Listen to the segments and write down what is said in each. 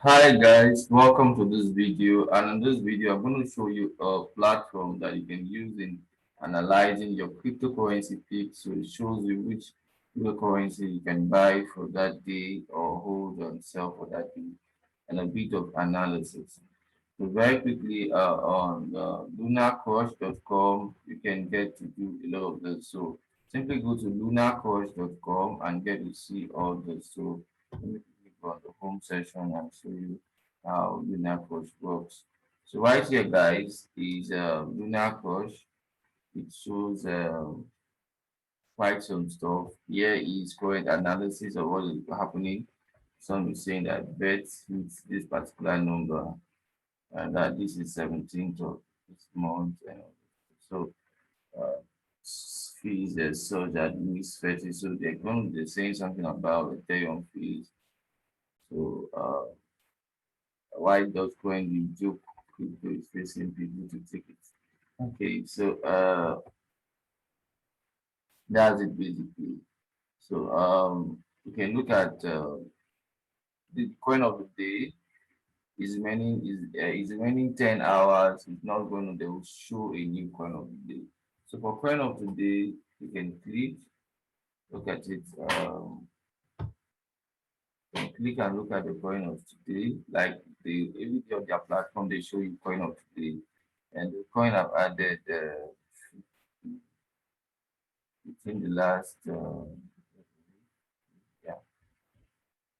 Hi guys, welcome to this video. And in this video, I'm going to show you a platform that you can use in analyzing your cryptocurrency picks. So it shows you which cryptocurrency you can buy for that day or hold and sell for that day, and a bit of analysis. So very quickly, on lunarcrush.com, you can get to do a lot of this. So simply go to lunarcrush.com and get to see all this. So let me quickly go on the home section and show you how Lunar Crush works. So right here, guys, is Lunar Crush. It shows quite some stuff. Here is current analysis of what is happening. Some is saying that bet hits this particular number and that this is 17th of this month. And so uh, fees as such that miss 30. So they're saying something about Ethereum fees. So why does coin the joke crypto is facing people to take it? Okay, so that's it basically. So you can look at the coin of the day is remaining 10 hours. It's not going to they will show a new coin of the day. So for coin of the day, you can look at it, you can click and look at the coin of today. Like every day of their platform, they show you coin of today. And the coin I've added within the last yeah.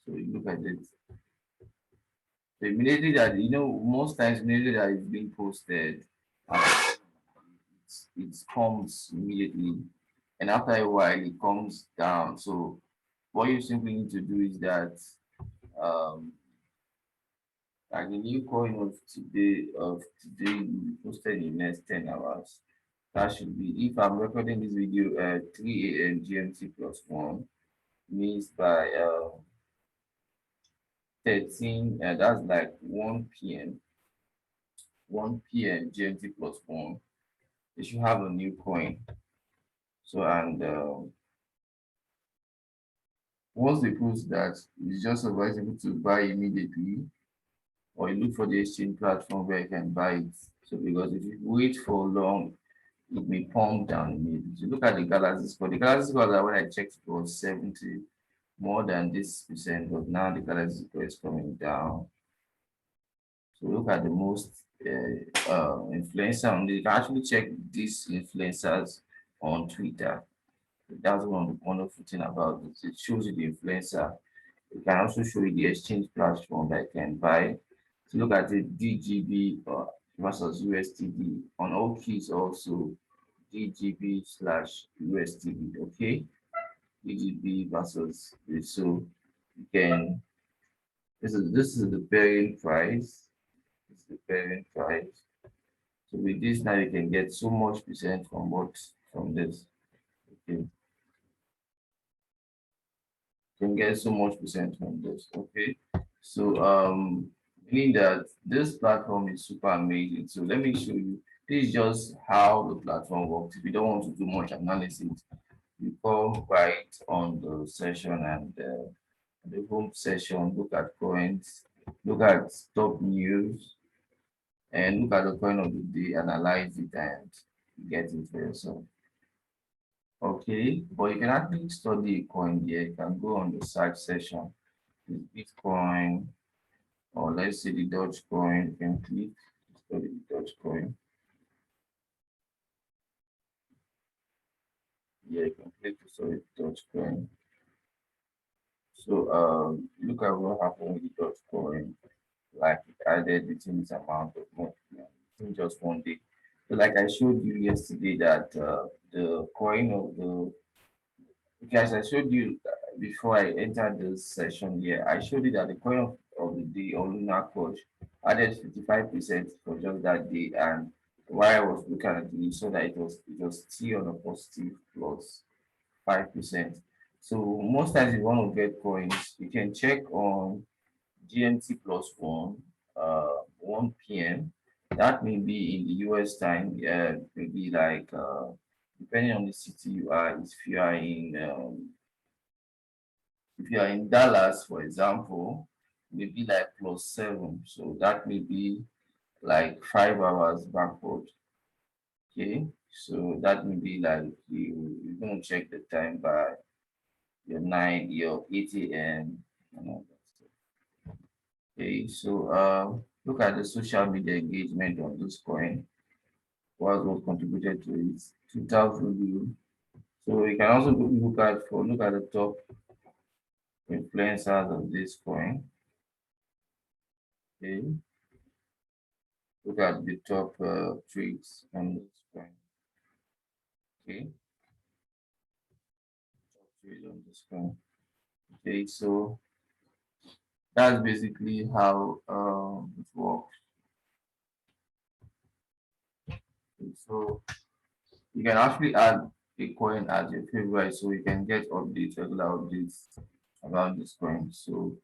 So you look at it. So immediately that most times immediately that it's being posted, uh, it comes immediately, and after a while it comes down. So what you simply need to do is that um, like the new coin of today will be posted in the next 10 hours. That should be if I'm recording this video at 3 a.m. GMT plus one, means by 13, that's like 1 p.m. 1 p.m. GMT plus one, they should have a new coin. So and once they post that, it's just advisable to buy immediately, or you look for the exchange platform where you can buy it. So because if you wait for long, it may pump down immediately. So look at the Galaxy score. The Galaxy score that when I checked it was 70, more than this percent, but now the Galaxy score is coming down. So look at the most influencer on the, you can actually check these influencers on Twitter. That's one wonderful thing about it. It shows you the influencer. It can also show you the exchange platform that you can buy. So look at it, DGB versus USTD. On all keys also DGB slash USTD. Okay, DGB versus this. So you can this is the pairing price. This is the pairing price. So with this now you can get so much percent from this. Okay, you can get so much percent from this. Okay. So meaning that this platform is super amazing. So let me show you. This is just how the platform works. If you don't want to do much analysis, you come right on the session and the home session, look at coins, look at top news, and look at the coin of the day, analyze it and get it for yourself. Okay, but you can actually study a coin here. You can go on the search session, Bitcoin, or let's say the Dogecoin. You can click study the Dogecoin. Yeah, you can click to study the Dogecoin. So look at what happened with the Dogecoin. Like it added within this amount of money in just one day. So like I showed you yesterday that the coin of the guys, I showed you before I entered this session here, I showed you that the coin of the day on Lunar Coach added 55% for just that day. And while I was looking at it, so that it was still on a positive plus 5%. So most times if you want to get coins, you can check on GMT plus one, 1 p.m. That may be in the US time, maybe like depending on the city you are. If you are in Dallas, for example, maybe like +7. So that may be like 5 hours backward. Okay. So that may be like you're gonna check the time by your 8 a.m. and all that stuff. Okay, so look at the social media engagement on this coin. What contributed to it? Twitter value. So you can also look at the top influencers of this coin. Okay, look at the top trades on this coin. Okay, top trade on this coin. Okay, so that's basically how it works. Okay, so you can actually add a coin as your favorite, so you can get updates, regular updates about this coin. So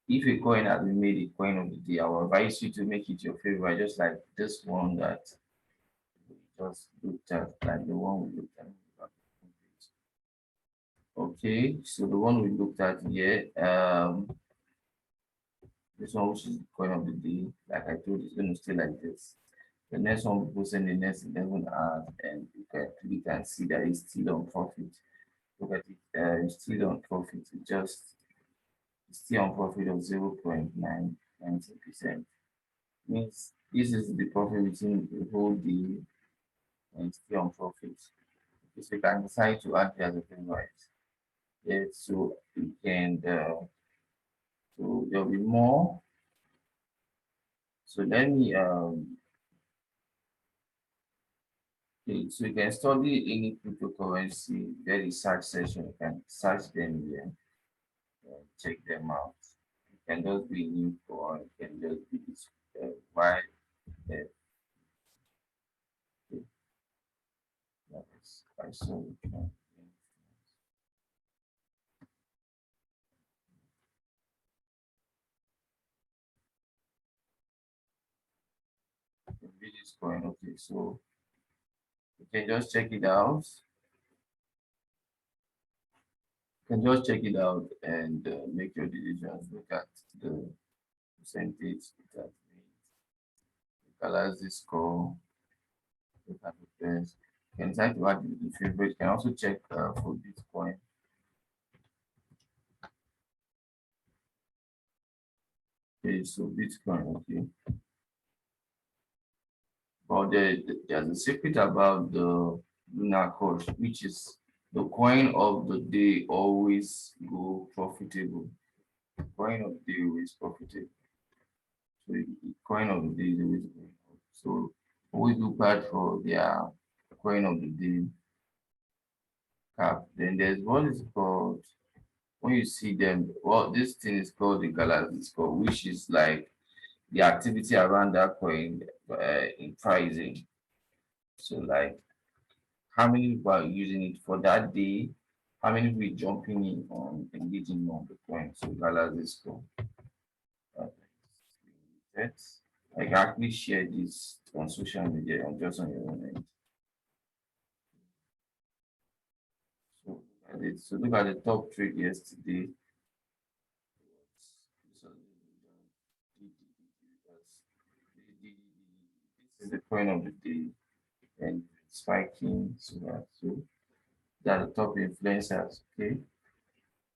if a coin has been made a coin of the day, I will advise you to make it your favorite, just like this one that we just looked at, like the one we looked at. Okay, so the one we looked at here, this one which is the coin of the day, like I told you, it's going to stay like this. The next one we post in the next 11 hours, and you can click and see that it's still on profit. Look at it, it's still on profit. It's still on profit of 0.990%. Means this is the profit within the whole day and still on profit. So you can decide to add it as a favorite. Yeah, so you can so there'll be more. So let me okay, so you can study any cryptocurrency. There is search section. You can search them here and check them out. You can just be new or you can just be this why that is I saw it. The video is going okay, so you can just check it out. You can just check it out and make your decisions. Look at the percentage that colors the score. Look at the best. You can decide to add the favorite. You can also check for Bitcoin. Okay, so Bitcoin, okay. But there's a secret about the Lunar course, which is the coin of the day always go profitable. Coin of the day always profitable. So the coin of the day is always going up. So always look out for their coin of the day cap. Then there's what is called when you see them. Well, this thing is called the galaxy score, which is like the activity around that coin in pricing. So like how many people are using it for that day, how many people jumping in on engaging on the coin. So galaxy score. Uh, that's I can actually share this on social media and just on your own end. So, so look at the top trade yesterday. So, this is the coin of the day and spiking. So that the top influencers. Okay.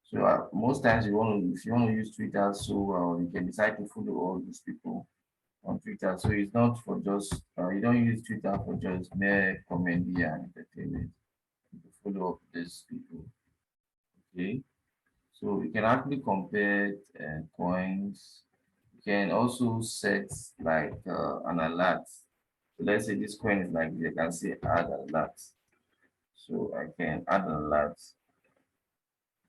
So most times if you want to use Twitter so well, you can decide to follow all these people on Twitter. So it's not for just you don't use Twitter for just mere comedy and entertainment. You follow up these people. Okay. So you can actually compare coins. You can also set like an alert. So let's say this coin is like this, I can say add alert. So I can add an alert.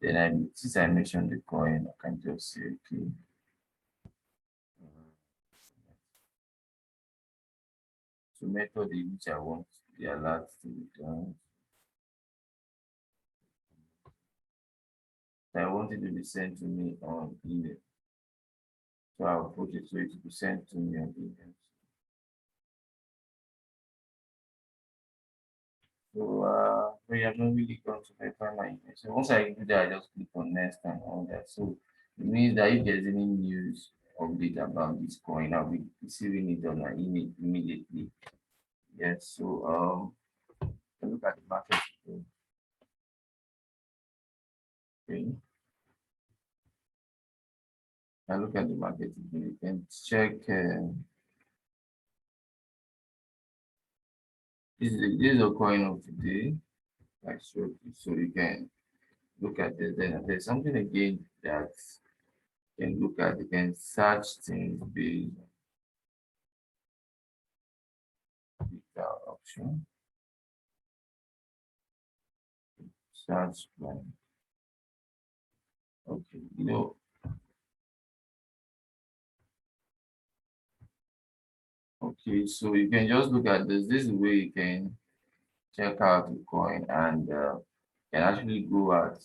Then since I mentioned the coin, I can just say okay. So method in which I want the alert to be done. So I want it to be sent to me on email. So I'll put it so it will be sent to me on email. So we have not really gone to verify my email. So once I do that, I just click on next and all that. So It means that if there's any news update about this coin, I'll be receiving it on my email immediately. Yes, so look at the market today. Okay. I look at the market today. You can check this is a coin of today. I showed you, so you can look at it. Then there's something again that you can look at. You can search things based on the option. Search by okay, okay, so you can just look at this. This is the way you can check out the coin and can actually go out,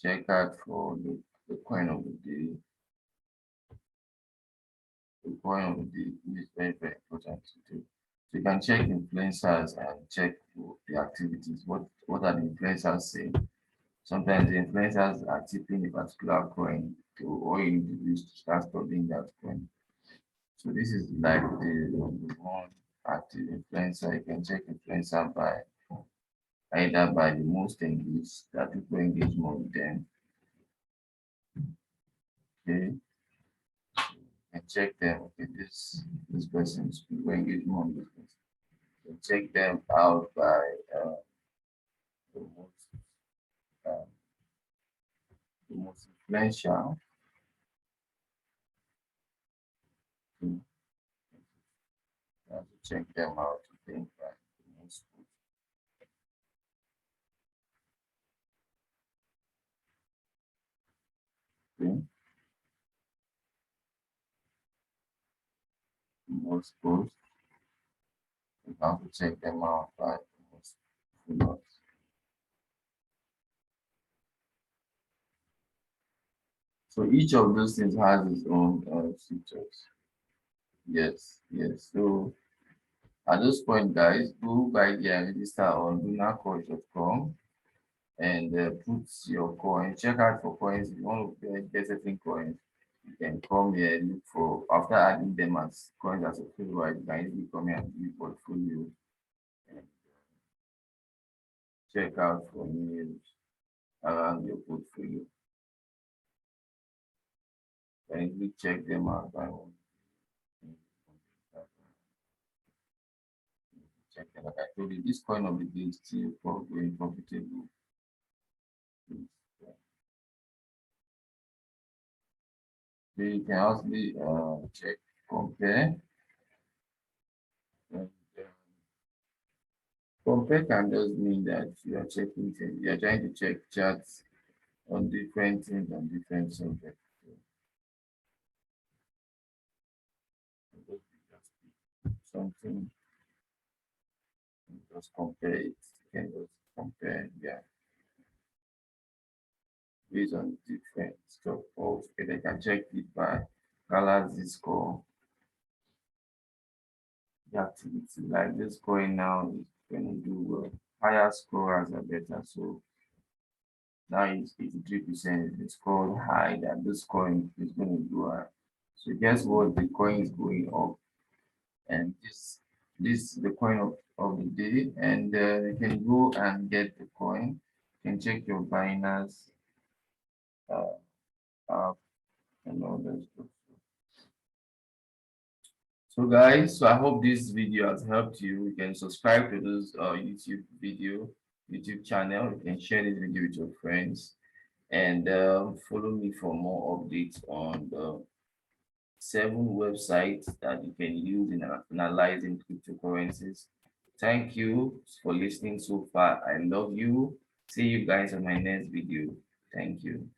check out for the coin of the day. The coin of the day is very, very important to do. So you can check influencers and check the activities. What are the influencers saying? Sometimes the influencers are tipping a particular coin to all you need to do is to start studying that coin. So this is like the one active influencer. You can check influencer by either by the most engaged that people engage more with them. Okay, and check them. Okay, this person is people engage more with this. You check them out by the most uh, the most influential. You have to check them out to think by the most. Okay, most posts. You have to check them out by the most followers. So each of those things has its own features. Yes, yes. So at this point, guys, go by there and register on lunarcoins.com and put your coin. Check out for coins. If you want to get certain coins, you can come here and look for. After adding them as coins as a follower, you can easily come here and view portfolio and check out for news around your portfolio. You can easily check them out by one. Check them. Like I told you, this coin of the day is still going profitable. So you can also check, compare. And, compare can just mean that you are checking things. You are trying to check charts on different things on different subjects. So just something, just compare it. You can just compare, yeah, based on different stuff. Also, they can check it by colors, score, the activity. Like this coin now is going to do well. Higher scorers are better. So now it's 83%. It's called high that this coin is going to do high. So guess what? The coin is going up, and this is the coin of the day. And you can go and get the coin. You can check your Binance uh, app and all that stuff. So guys, so I hope this video has helped you. You can subscribe to this YouTube channel. You can share this video with your friends and follow me for more updates on the 7 websites that you can use in analyzing cryptocurrencies. Thank you for listening so far. I love you. See you guys on my next video. Thank you.